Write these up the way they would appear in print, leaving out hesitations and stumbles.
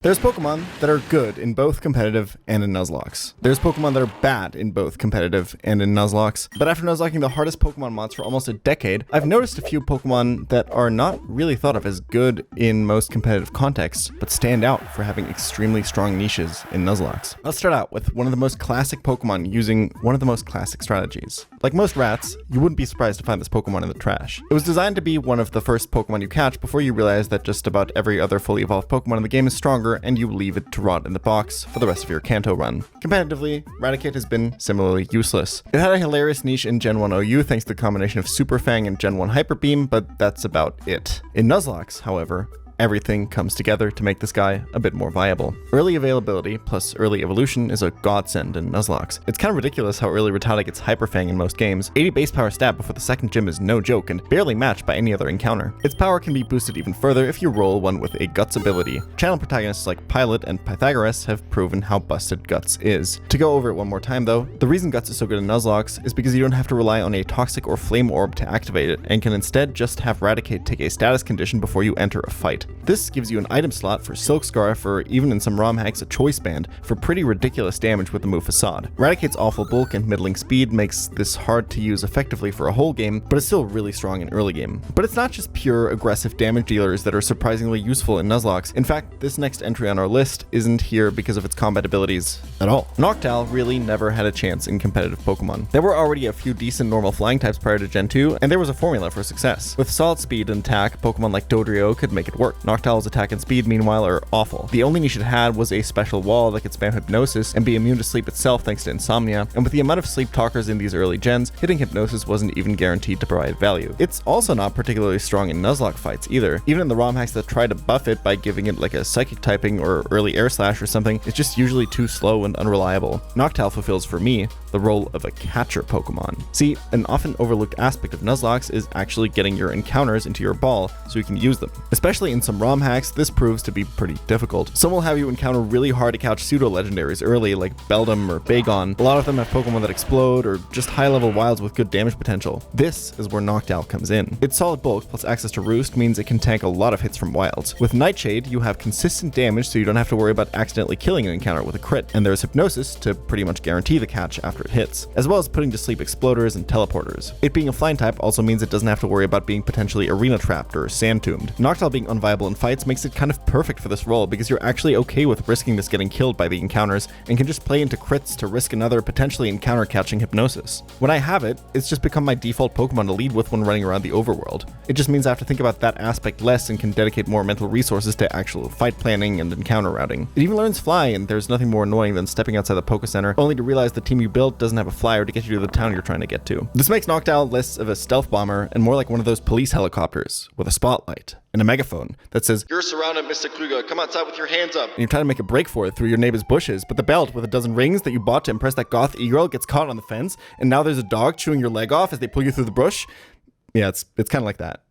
There's Pokemon that are good in both competitive and in Nuzlockes. There's Pokemon that are bad in both competitive and in Nuzlockes. But after Nuzlocking the hardest Pokemon mods for almost a decade, I've noticed a few Pokemon that are not really thought of as good in most competitive contexts, but stand out for having extremely strong niches in Nuzlockes. Let's start out with one of the most classic Pokemon using one of the most classic strategies. Like most rats, you wouldn't be surprised to find this Pokemon in the trash. It was designed to be one of the first Pokemon you catch before you realize that just about every other fully evolved Pokemon in the game is stronger and you leave it to rot in the box for the rest of your Kanto run. Competitively, Raticate has been similarly useless. It had a hilarious niche in Gen 1 OU thanks to the combination of Super Fang and Gen 1 Hyper Beam, but that's about it. In Nuzlockes, however, everything comes together to make this guy a bit more viable. Early availability plus early evolution is a godsend in Nuzlockes. It's kind of ridiculous how early Raticate gets Hyper Fang in most games. 80 base power stat before the second gym is no joke and barely matched by any other encounter. Its power can be boosted even further if you roll one with a Guts ability. Channel protagonists like Pilot and Pythagoras have proven how busted Guts is. To go over it one more time though, the reason Guts is so good in Nuzlockes is because you don't have to rely on a Toxic or Flame Orb to activate it, and can instead just have Raticate take a status condition before you enter a fight. This gives you an item slot for Silk Scarf, or even in some ROM hacks a Choice Band, for pretty ridiculous damage with the move Facade. Raticate's awful bulk and middling speed makes this hard to use effectively for a whole game, but it's still really strong in early game. But it's not just pure aggressive damage dealers that are surprisingly useful in Nuzlockes. In fact, this next entry on our list isn't here because of its combat abilities at all. Noctowl really never had a chance in competitive Pokemon. There were already a few decent normal flying types prior to Gen 2, and there was a formula for success. With solid speed and attack, Pokemon like Dodrio could make it work. Noctowl's attack and speed, meanwhile, are awful. The only niche it had was a special wall that could spam Hypnosis and be immune to sleep itself thanks to Insomnia, and with the amount of sleep talkers in these early gens, hitting Hypnosis wasn't even guaranteed to provide value. It's also not particularly strong in Nuzlocke fights either. Even in the ROM hacks that try to buff it by giving it like a Psychic typing or early Air Slash or something, it's just usually too slow and unreliable. Noctowl fulfills, for me, the role of a catcher Pokemon. See, an often overlooked aspect of Nuzlockes is actually getting your encounters into your ball so you can use them. Especially in some ROM hacks, this proves to be pretty difficult. Some will have you encounter really hard to catch pseudo-legendaries early, like Beldum or Bagon. A lot of them have Pokemon that explode, or just high-level wilds with good damage potential. This is where Noctowl comes in. Its solid bulk plus access to Roost means it can tank a lot of hits from wilds. With Nightshade, you have consistent damage so you don't have to worry about accidentally killing an encounter with a crit, and there's Hypnosis to pretty much guarantee the catch after it hits, as well as putting to sleep Exploders and Teleporters. It being a flying type also means it doesn't have to worry about being potentially arena trapped or sand tombed. Noctowl being unviable in fights makes it kind of perfect for this role because you're actually okay with risking this getting killed by the encounters and can just play into crits to risk another potentially encounter catching Hypnosis. When I have it, it's just become my default Pokemon to lead with when running around the overworld. It just means I have to think about that aspect less and can dedicate more mental resources to actual fight planning and encounter routing. It even learns Fly, and there's nothing more annoying than stepping outside the Poke Center only to realize the team you built doesn't have a flyer to get you to the town you're trying to get to. This makes Noctowl less of a stealth bomber and more like one of those police helicopters with a spotlight and a megaphone that says, "You're surrounded, Mr. Kruger. Come outside with your hands up." And you're trying to make a break for it through your neighbor's bushes, but the belt with a dozen rings that you bought to impress that goth e-girl gets caught on the fence, and now there's a dog chewing your leg off as they pull you through the bush. Yeah, it's kind of like that.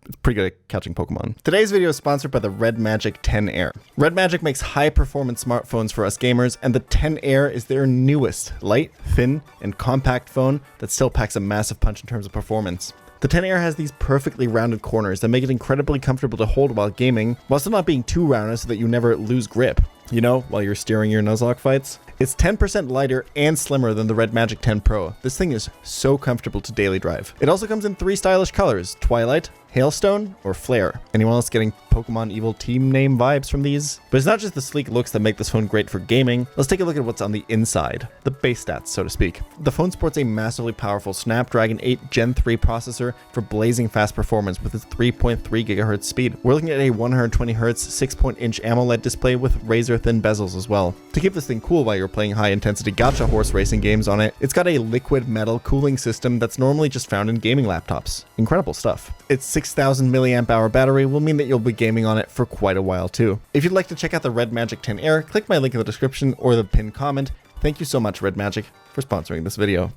It's pretty good at catching Pokemon. Today's video is sponsored by the Red Magic 10 Air. Red Magic makes high-performance smartphones for us gamers, and the 10 Air is their newest light, thin, and compact phone that still packs a massive punch in terms of performance. The 10 Air has these perfectly rounded corners that make it incredibly comfortable to hold while gaming, while still not being too rounded so that you never lose grip, you know, while you're steering your Nuzlocke fights. It's 10% lighter and slimmer than the Red Magic 10 Pro. This thing is so comfortable to daily drive. It also comes in 3 stylish colors: Twilight, Hailstone, or Flare. Anyone else getting Pokemon Evil team name vibes from these? But it's not just the sleek looks that make this phone great for gaming. Let's take a look at what's on the inside, the base stats, so to speak. The phone sports a massively powerful Snapdragon 8 Gen 3 processor for blazing fast performance with its 3.3 GHz speed. We're looking at a 120Hz 6-inch AMOLED display with razor-thin bezels as well. To keep this thing cool while you're playing high-intensity gacha horse racing games on it, it's got a liquid metal cooling system that's normally just found in gaming laptops. Incredible stuff. Its 6,000 mAh battery will mean that you'll be gaming on it for quite a while too. If you'd like to check out the Red Magic 10 Air, click my link in the description or the pinned comment. Thank you so much, Red Magic, for sponsoring this video.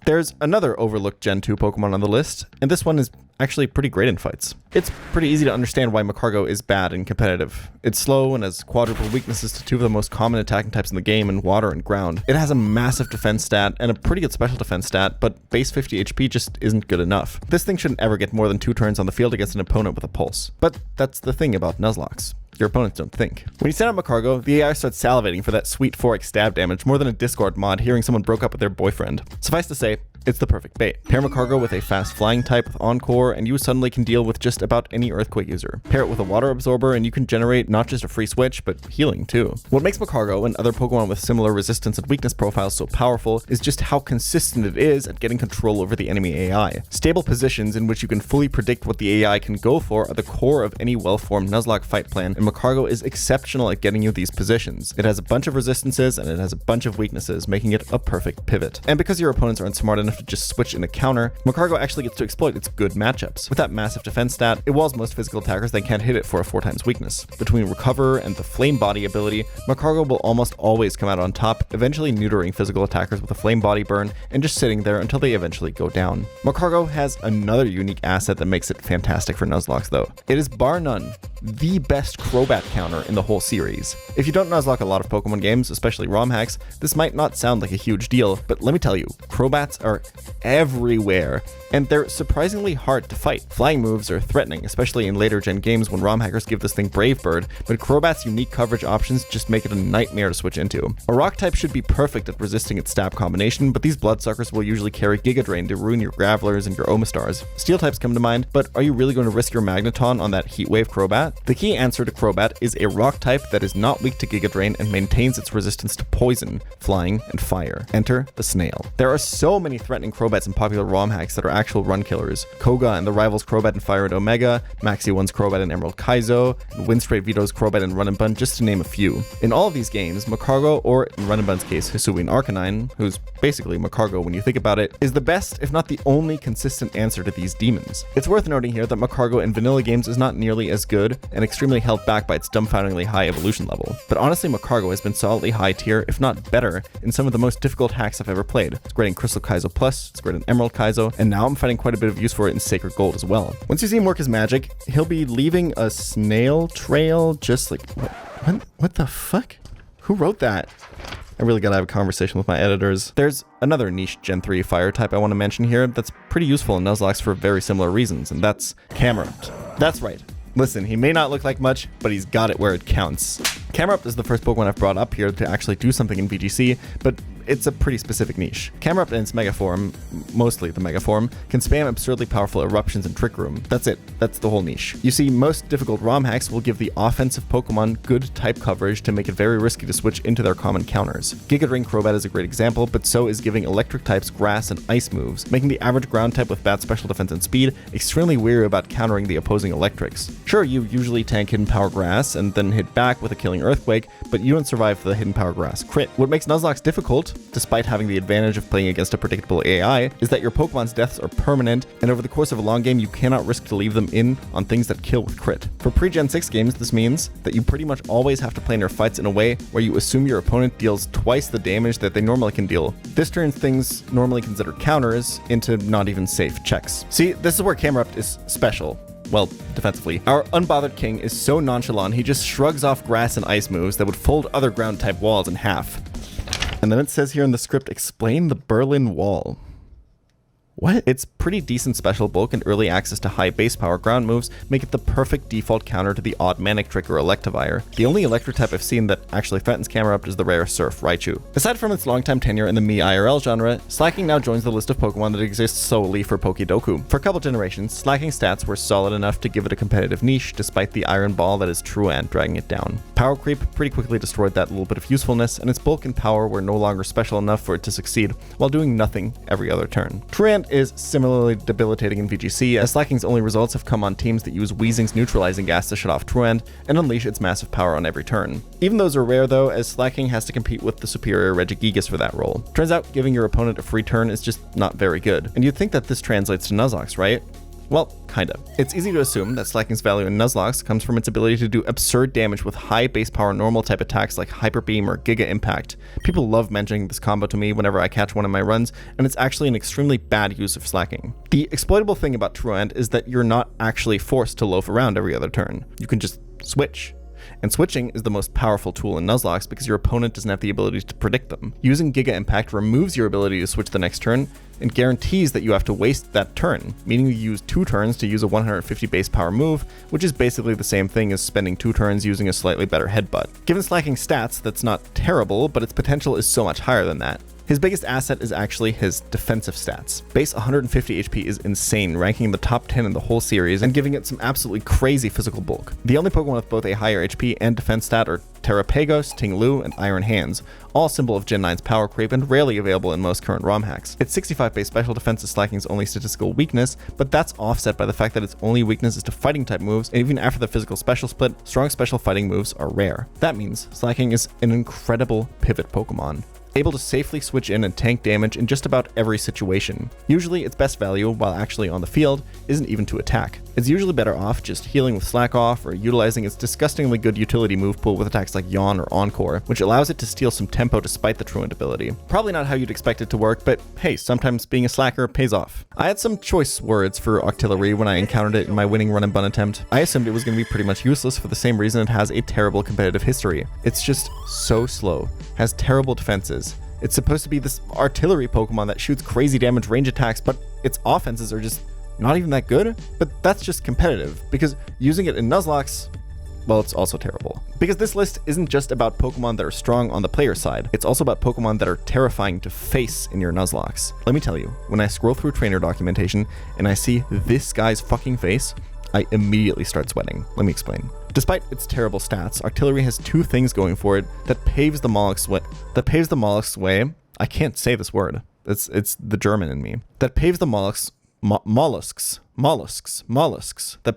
There's another overlooked Gen 2 Pokemon on the list, and this one is actually pretty great in fights. It's pretty easy to understand why Magcargo is bad and competitive. It's slow and has quadruple weaknesses to two of the most common attacking types in the game in water and ground. It has a massive defense stat and a pretty good special defense stat, but base 50 HP just isn't good enough. This thing shouldn't ever get more than 2 turns on the field against an opponent with a pulse. But that's the thing about Nuzlockes. Your opponents don't think. When you send out Magcargo, the AI starts salivating for that sweet 4x stab damage more than a Discord mod hearing someone broke up with their boyfriend. Suffice to say, it's the perfect bait. Pair Magcargo with a fast flying type with Encore, and you suddenly can deal with just about any Earthquake user. Pair it with a Water Absorber, and you can generate not just a free switch, but healing too. What makes Magcargo and other Pokemon with similar resistance and weakness profiles so powerful is just how consistent it is at getting control over the enemy AI. Stable positions in which you can fully predict what the AI can go for are the core of any well-formed Nuzlocke fight plan, and Magcargo is exceptional at getting you these positions. It has a bunch of resistances, and it has a bunch of weaknesses, making it a perfect pivot. And because your opponents aren't smart enough to just switch in a counter, Magcargo actually gets to exploit its good matchups. With that massive defense stat, it walls most physical attackers that can't hit it for a 4x weakness. Between Recover and the Flame Body ability, Magcargo will almost always come out on top, eventually neutering physical attackers with a Flame Body burn and just sitting there until they eventually go down. Magcargo has another unique asset that makes it fantastic for Nuzlocke though. It is bar none the best Crobat counter in the whole series. If you don't Nuzlocke a lot of Pokemon games, especially ROM hacks, this might not sound like a huge deal, but let me tell you, Crobats are everywhere, and they're surprisingly hard to fight. Flying moves are threatening, especially in later gen games when ROM hackers give this thing Brave Bird, but Crobat's unique coverage options just make it a nightmare to switch into. A rock type should be perfect at resisting its stab combination, but these Bloodsuckers will usually carry Giga Drain to ruin your Gravelers and your Omastars. Steel types come to mind, but are you really going to risk your Magneton on that Heatwave Crobat? The key answer to Crobat is a rock type that is not weak to Giga Drain and maintains its resistance to poison, flying, and fire. Enter the Snail. There are so many threatening Crobats in popular ROM hacks that are actual run killers. Koga and the Rivals Crobat in Fire and Omega, Maxi 1's Crobat in Emerald Kaizo, and Windspray Vito's Crobat in Run and Bun, just to name a few. In all of these games, Magcargo, or in Run and Bun's case, Hisuian Arcanine, who's basically Magcargo when you think about it, is the best, if not the only consistent answer to these demons. It's worth noting here that Magcargo in vanilla games is not nearly as good and extremely held back by its dumbfoundingly high evolution level. But honestly, Magcargo has been solidly high tier, if not better, in some of the most difficult hacks I've ever played. It's great in Crystal Kaizo Plus, it's great in Emerald Kaizo, and now I'm finding quite a bit of use for it in Sacred Gold as well. Once you see him work his magic, he'll be leaving a snail trail just like... What the fuck? Who wrote that? I really gotta have a conversation with my editors. There's another niche Gen 3 fire type I want to mention here that's pretty useful in Nuzlockes for very similar reasons, and that's Camerupt. That's right. Listen, he may not look like much, but he's got it where it counts. Camerupt is the first Pokemon I've brought up here to actually do something in VGC, but it's a pretty specific niche. Camerupt in its Mega form, mostly the Mega form, can spam absurdly powerful eruptions and Trick Room. That's it. That's the whole niche. You see, most difficult ROM hacks will give the offensive Pokemon good type coverage to make it very risky to switch into their common counters. Giga Drain Crobat is a great example, but so is giving electric types grass and ice moves, making the average ground type with bad special defense and speed extremely weary about countering the opposing electrics. Sure, you usually tank Hidden Power Grass and then hit back with a killing Earthquake, but you don't survive the Hidden Power Grass crit. What makes Nuzlockes difficult, despite having the advantage of playing against a predictable AI, is that your Pokemon's deaths are permanent, and over the course of a long game you cannot risk to leave them in on things that kill with crit. For pre-Gen 6 games, this means that you pretty much always have to play in your fights in a way where you assume your opponent deals twice the damage that they normally can deal. This turns things normally considered counters into not even safe checks. See, this is where Camerupt is special. Well, defensively. Our unbothered king is so nonchalant, he just shrugs off grass and ice moves that would fold other ground type walls in half. And then it says here in the script, explain the Berlin Wall. What? Its pretty decent special bulk and early access to high base power ground moves make it the perfect default counter to the odd Manic Trick or Electivire. The only electric type I've seen that actually threatens Camerupt is the rare Surf Raichu. Aside from its longtime tenure in the Mii IRL genre, Slaking now joins the list of Pokemon that exists solely for Pokédoku. For a couple generations, Slaking's stats were solid enough to give it a competitive niche despite the Iron Ball that is Truant dragging it down. Power Creep pretty quickly destroyed that little bit of usefulness, and its bulk and power were no longer special enough for it to succeed while doing nothing every other turn. Truant is similarly debilitating in VGC, as Slaking's only results have come on teams that use Weezing's neutralizing gas to shut off Truant and unleash its massive power on every turn. Even those are rare though, as Slaking has to compete with the superior Regigigas for that role. Turns out giving your opponent a free turn is just not very good, and you'd think that this translates to Nuzlocke, right? Well, kinda. It's easy to assume that Slaking's value in Nuzlocke comes from its ability to do absurd damage with high base power normal type attacks like Hyper Beam or Giga Impact. People love mentioning this combo to me whenever I catch one in my runs, and it's actually an extremely bad use of Slaking. The exploitable thing about Truant is that you're not actually forced to loaf around every other turn. You can just switch. And switching is the most powerful tool in Nuzlocke because your opponent doesn't have the ability to predict them. Using Giga Impact removes your ability to switch the next turn and guarantees that you have to waste that turn, meaning you use 2 turns to use a 150 base power move, which is basically the same thing as spending 2 turns using a slightly better headbutt. Given Slaking's stats, that's not terrible, but its potential is so much higher than that. His biggest asset is actually his defensive stats. Base 150 HP is insane, ranking in the top 10 in the whole series and giving it some absolutely crazy physical bulk. The only Pokemon with both a higher HP and defense stat are Terrapagos, Ting-Lu, and Iron Hands, all a symbol of Gen 9's power creep and rarely available in most current ROM hacks. Its 65 base special defense is Slaking's only statistical weakness, but that's offset by the fact that its only weakness is to fighting type moves, and even after the physical special split, strong special fighting moves are rare. That means Slaking is an incredible pivot Pokemon, able to safely switch in and tank damage in just about every situation. Usually its best value, while actually on the field, isn't even to attack. It's usually better off just healing with Slack Off or utilizing its disgustingly good utility move pool with attacks like Yawn or Encore, which allows it to steal some tempo despite the Truant ability. Probably not how you'd expect it to work, but hey, sometimes being a slacker pays off. I had some choice words for Octillery when I encountered it in my winning run and bun attempt. I assumed it was going to be pretty much useless for the same reason it has a terrible competitive history. It's just so slow, has terrible defenses. It's supposed to be this artillery Pokemon that shoots crazy damage range attacks, but its offenses are just not even that good. But that's just competitive, because using it in Nuzlocke, well, it's also terrible. Because this list isn't just about Pokemon that are strong on the player side, it's also about Pokemon that are terrifying to face in your Nuzlocke. Let me tell you, when I scroll through trainer documentation and I see this guy's fucking face, I immediately start sweating. Let me explain. Despite its terrible stats, Octillery has 2 things going for it that paves the Mollusk's way. I can't say this word. It's the German in me. That paves the mollusks. That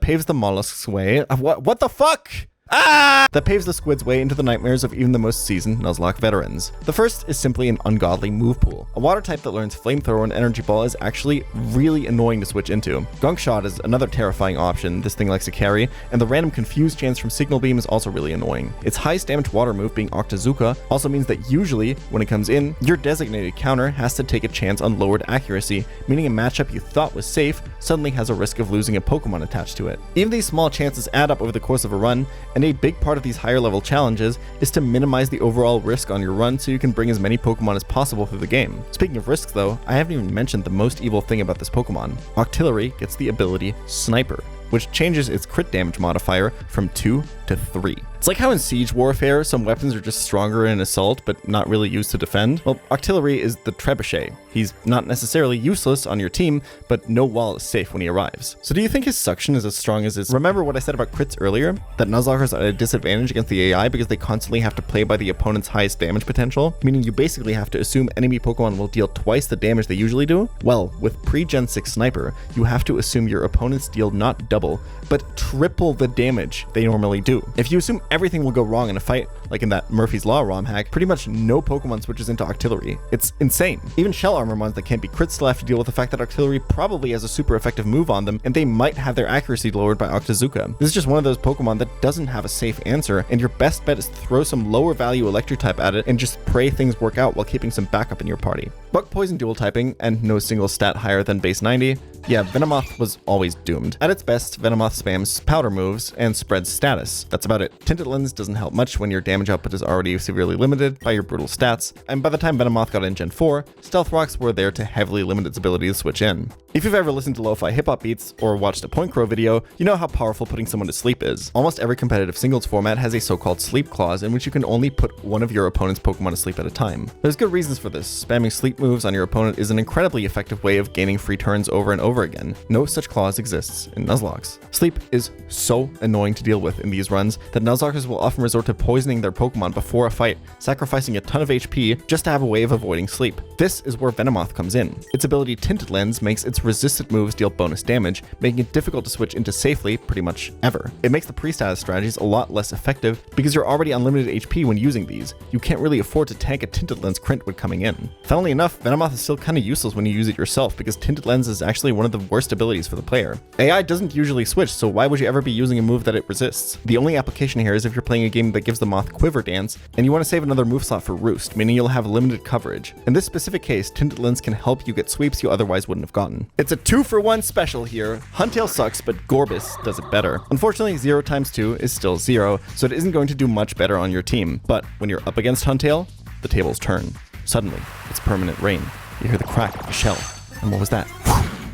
paves the mollusk's way. What the fuck? That paves the squid's way into the nightmares of even the most seasoned Nuzlocke veterans. The first is simply an ungodly move pool. A water type that learns Flamethrower and Energy Ball is actually really annoying to switch into. Gunk Shot is another terrifying option this thing likes to carry, and the random confused chance from Signal Beam is also really annoying. Its highest damage water move, being Octazooka, also means that usually, when it comes in, your designated counter has to take a chance on lowered accuracy, meaning a matchup you thought was safe suddenly has a risk of losing a Pokemon attached to it. Even these small chances add up over the course of a run, and a big part of these higher level challenges is to minimize the overall risk on your run so you can bring as many Pokemon as possible through the game. Speaking of risks though, I haven't even mentioned the most evil thing about this Pokemon. Octillery gets the ability Sniper, which changes its crit damage modifier from 2 to 3. It's like how in Siege Warfare, some weapons are just stronger in Assault, but not really used to defend. Well, Octillery is the Trebuchet. He's not necessarily useless on your team, but no wall is safe when he arrives. So do you think his Suction is as strong as his... Remember what I said about crits earlier? That Nuzlockers are at a disadvantage against the AI because they constantly have to play by the opponent's highest damage potential, meaning you basically have to assume enemy Pokemon will deal twice the damage they usually do? Well, with pre-Gen 6 Sniper, you have to assume your opponents deal not double, but triple the damage they normally do. If you assume everything will go wrong in a fight, like in that Murphy's Law ROM hack, pretty much no Pokemon switches into Octillery. It's insane. Even Shell Armor ones that can't be crits still have to deal with the fact that Octillery probably has a super effective move on them, and they might have their accuracy lowered by Octazooka. This is just one of those Pokemon that doesn't have a safe answer, and your best bet is to throw some lower value electric type at it and just pray things work out while keeping some backup in your party. Bug Poison dual typing, and no single stat higher than base 90. Yeah, Venomoth was always doomed. At its best, Venomoth spams powder moves and spreads status. That's about it. Tinted Lens doesn't help much when your damage output is already severely limited by your brutal stats, and by the time Venomoth got in Gen 4, Stealth Rocks were there to heavily limit its ability to switch in. If you've ever listened to lo-fi hip-hop beats or watched a Point Crow video, you know how powerful putting someone to sleep is. Almost every competitive singles format has a so-called sleep clause in which you can only put one of your opponent's Pokemon to sleep at a time. There's good reasons for this. Spamming sleep moves on your opponent is an incredibly effective way of gaining free turns over and over again. No such clause exists in Nuzlocke. Sleep is so annoying to deal with in these runs that Nuzlockers will often resort to poisoning their Pokemon before a fight, sacrificing a ton of HP just to have a way of avoiding sleep. This is where Venomoth comes in. Its ability Tinted Lens makes its resistant moves deal bonus damage, making it difficult to switch into safely pretty much ever. It makes the pre-status strategies a lot less effective because you're already unlimited HP when using these. You can't really afford to tank a Tinted Lens crit when coming in. Funnily enough, Venomoth is still kind of useless when you use it yourself because Tinted Lens is actually one of the worst abilities for the player. AI doesn't usually switch, so why would you ever be using a move that it resists? The only application here is if you're playing a game that gives the moth Quiver Dance, and you want to save another move slot for Roost, meaning you'll have limited coverage. In this specific case, Tinted Lens can help you get sweeps you otherwise wouldn't have gotten. It's a 2-for-1 special here. Huntail sucks, but Gorebyss does it better. Unfortunately, 0 times 2 is still 0, so it isn't going to do much better on your team. But when you're up against Huntail, the tables turn. Suddenly, it's permanent rain. You hear the crack of the shell. And what was that?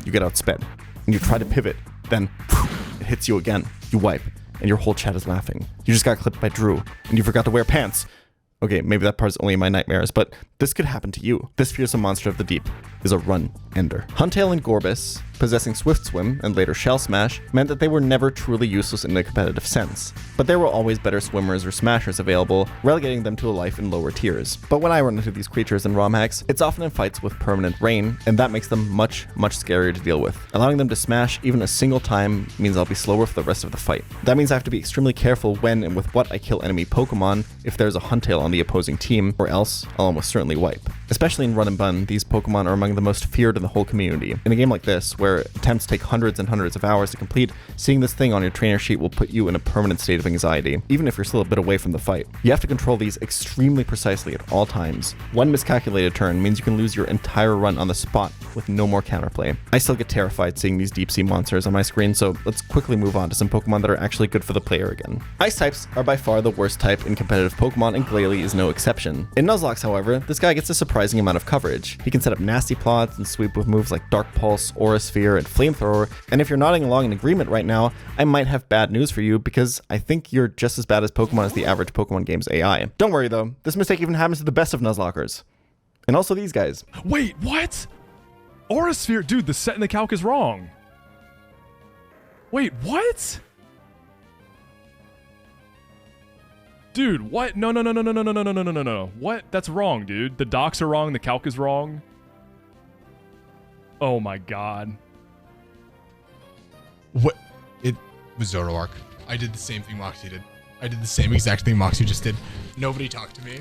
You get outsped. And you try to pivot. Then, it hits you again. You wipe. And your whole chat is laughing. You just got clipped by Drew. And you forgot to wear pants. Okay, maybe that part's only in my nightmares, but this could happen to you. This fearsome monster of the deep is a run-ender. Huntail and Gorebyss, possessing Swift Swim and later Shell Smash, meant that they were never truly useless in a competitive sense. But there were always better swimmers or smashers available, relegating them to a life in lower tiers. But when I run into these creatures in ROM hacks, it's often in fights with permanent rain, and that makes them much scarier to deal with. Allowing them to smash even a single time means I'll be slower for the rest of the fight. That means I have to be extremely careful when and with what I kill enemy Pokemon if there's a Huntail on the opposing team, or else I'll almost certainly wipe. Especially in Run and Bun, these Pokemon are among the most feared in the whole community. In a game like this, where attempts take hundreds and hundreds of hours to complete, seeing this thing on your trainer sheet will put you in a permanent state of anxiety, even if you're still a bit away from the fight. You have to control these extremely precisely at all times. One miscalculated turn means you can lose your entire run on the spot with no more counterplay. I still get terrified seeing these deep sea monsters on my screen, so let's quickly move on to some Pokemon that are actually good for the player again. Ice types are by far the worst type in competitive Pokemon, and Glalie is no exception. In Nuzlocke, however, this guy gets a surprising amount of coverage. He can set up nasty plots and sweep with moves like Dark Pulse, Aura Sphere, and Flamethrower, and if you're nodding along in agreement right now, I might have bad news for you because I think you're just as bad as Pokemon as the average Pokemon game's AI. Don't worry though, this mistake even happens to the best of Nuzlockers. And also these guys. Wait, what? Aura Sphere? Dude, the set in the calc is wrong. Wait, what? Dude, what? No. What? That's wrong, dude. The docs are wrong, the calc is wrong. Oh my god. What? It was Zoroark. I did the same thing Moxie did. I did the same exact thing Moxie just did. Nobody talked to me.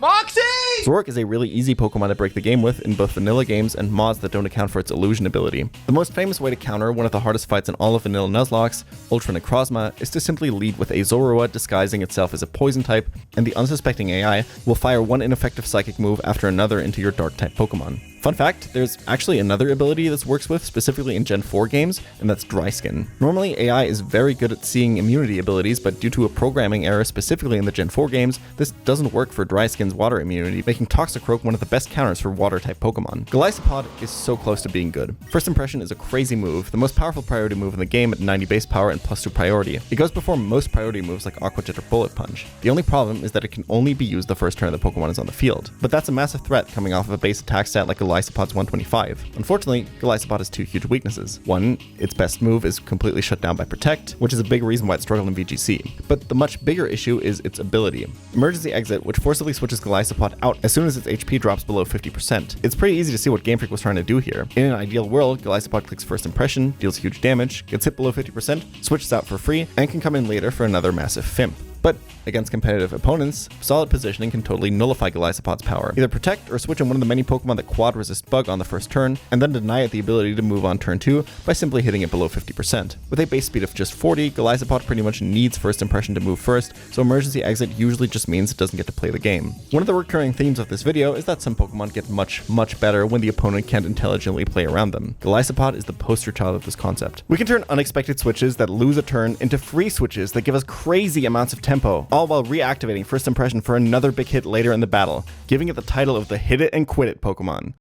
Moxie! Zoroark is a really easy Pokemon to break the game with in both vanilla games and mods that don't account for its illusion ability. The most famous way to counter one of the hardest fights in all of vanilla Nuzlocke, Ultra Necrozma, is to simply lead with a Zorua disguising itself as a poison type, and the unsuspecting AI will fire one ineffective psychic move after another into your dark type Pokemon. Fun fact, there's actually another ability this works with specifically in Gen 4 games, and that's Dry Skin. Normally, AI is very good at seeing immunity abilities, but due to a programming error specifically in the Gen 4 games, this doesn't work for Dry Skin's water immunity, making Toxicroak one of the best counters for water-type Pokemon. Golisopod is so close to being good. First Impression is a crazy move, the most powerful priority move in the game at 90 base power and +2 priority. It goes before most priority moves like Aqua Jet or Bullet Punch. The only problem is that it can only be used the first turn the Pokemon is on the field. But that's a massive threat coming off of a base attack stat like Golisopod's 125. Unfortunately, Golisopod has two huge weaknesses. One, its best move is completely shut down by Protect, which is a big reason why it struggled in VGC. But the much bigger issue is its ability. Emergency Exit, which forcibly switches Golisopod out as soon as its HP drops below 50%. It's pretty easy to see what Game Freak was trying to do here. In an ideal world, Golisopod clicks First Impression, deals huge damage, gets hit below 50%, switches out for free, and can come in later for another massive Fimp. But against competitive opponents, solid positioning can totally nullify Golisopod's power. Either protect or switch in one of the many Pokemon that quad resist Bug on the first turn, and then deny it the ability to move on turn 2 by simply hitting it below 50%. With a base speed of just 40, Golisopod pretty much needs First Impression to move first, so Emergency Exit usually just means it doesn't get to play the game. One of the recurring themes of this video is that some Pokemon get much better when the opponent can't intelligently play around them. Golisopod is the poster child of this concept. We can turn unexpected switches that lose a turn into free switches that give us crazy amounts of tempo, all while reactivating First Impression for another big hit later in the battle, giving it the title of the Hit It and Quit It Pokemon.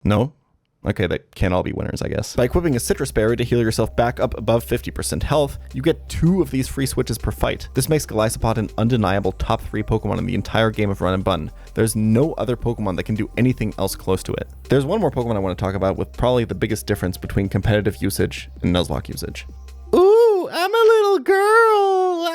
No? Okay, that can't all be winners, I guess. By equipping a Citrus Berry to heal yourself back up above 50% health, you get 2 of these free switches per fight. This makes Golisopod an undeniable top 3 Pokemon in the entire game of Run and Bun. There's no other Pokemon that can do anything else close to it. There's one more Pokemon I want to talk about with probably the biggest difference between competitive usage and Nuzlocke usage. Ooh, I'm a little girl.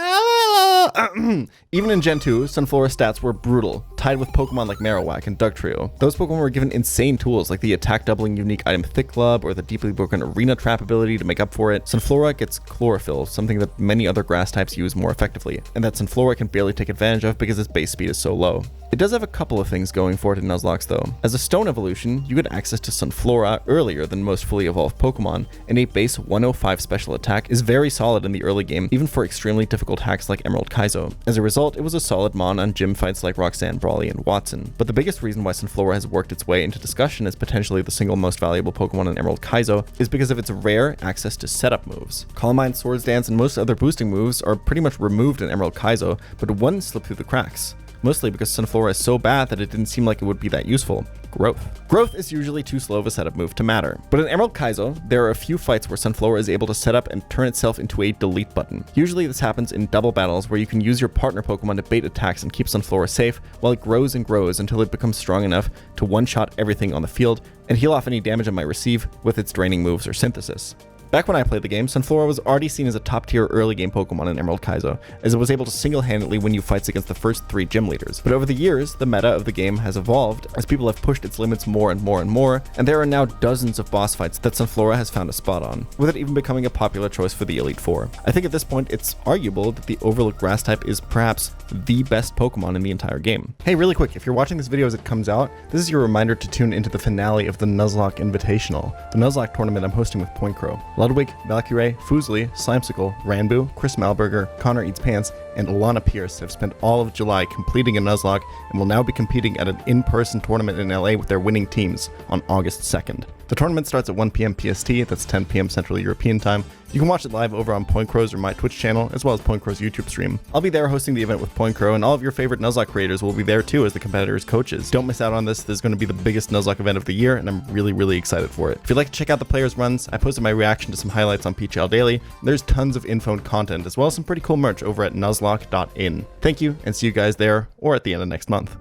Even in Gen 2, Sunflora stats were brutal, tied with Pokemon like Marowak and Dugtrio. Those Pokemon were given insane tools like the attack doubling unique item Thick Club or the deeply broken Arena Trap ability to make up for it. Sunflora gets Chlorophyll, something that many other grass types use more effectively, and that Sunflora can barely take advantage of because its base speed is so low. It does have a couple of things going for it in Nuzlocke though. As a stone evolution, you get access to Sunflora earlier than most fully evolved Pokemon, and a base 105 special attack is very solid in the early game, even for extremely difficult hacks like Emerald Kaizo. As a result, it was a solid mon on gym fights like Roxanne, Brawley, and Watson. But the biggest reason why Sunflora has worked its way into discussion as potentially the single most valuable Pokemon in Emerald Kaizo is because of its rare access to setup moves. Calm Mind, Swords Dance, and most other boosting moves are pretty much removed in Emerald Kaizo, but one slipped through the cracks. Mostly because Sunflora is so bad that it didn't seem like it would be that useful. Growth. Growth is usually too slow of a setup move to matter. But in Emerald Kaizo, there are a few fights where Sunflora is able to set up and turn itself into a delete button. Usually this happens in double battles where you can use your partner Pokemon to bait attacks and keep Sunflora safe while it grows and grows until it becomes strong enough to one-shot everything on the field and heal off any damage it might receive with its draining moves or synthesis. Back when I played the game, Sunflora was already seen as a top-tier early game Pokemon in Emerald Kaizo, as it was able to single-handedly win you fights against the first 3 gym leaders. But over the years, the meta of the game has evolved as people have pushed its limits more and more and more, and there are now dozens of boss fights that Sunflora has found a spot on, with it even becoming a popular choice for the Elite Four. I think at this point, it's arguable that the overlooked grass type is perhaps the best Pokemon in the entire game. Hey, really quick, if you're watching this video as it comes out, this is your reminder to tune into the finale of the Nuzlocke Invitational, the Nuzlocke tournament I'm hosting with Point Crow. Ludwig, Valkyrie, Fuslie, Slimesicle, Ranboo, Chris Malberger, Connor Eats Pants, and Alana Pierce have spent all of July completing a Nuzlocke and will now be competing at an in-person tournament in LA with their winning teams on August 2nd. The tournament starts at 1 p.m. PST, that's 10 p.m. Central European Time. You can watch it live over on Point Crow's or my Twitch channel, as well as Point Crow's YouTube stream. I'll be there hosting the event with Point Crow, and all of your favorite Nuzlocke creators will be there too as the competitors' coaches. Don't miss out on this. This is going to be the biggest Nuzlocke event of the year, and I'm really excited for it. If you'd like to check out the players' runs, I posted my reaction to some highlights on pChal Daily. There's tons of info and content, as well as some pretty cool merch over at nuzlocke.in. Thank you, and see you guys there, or at the end of next month.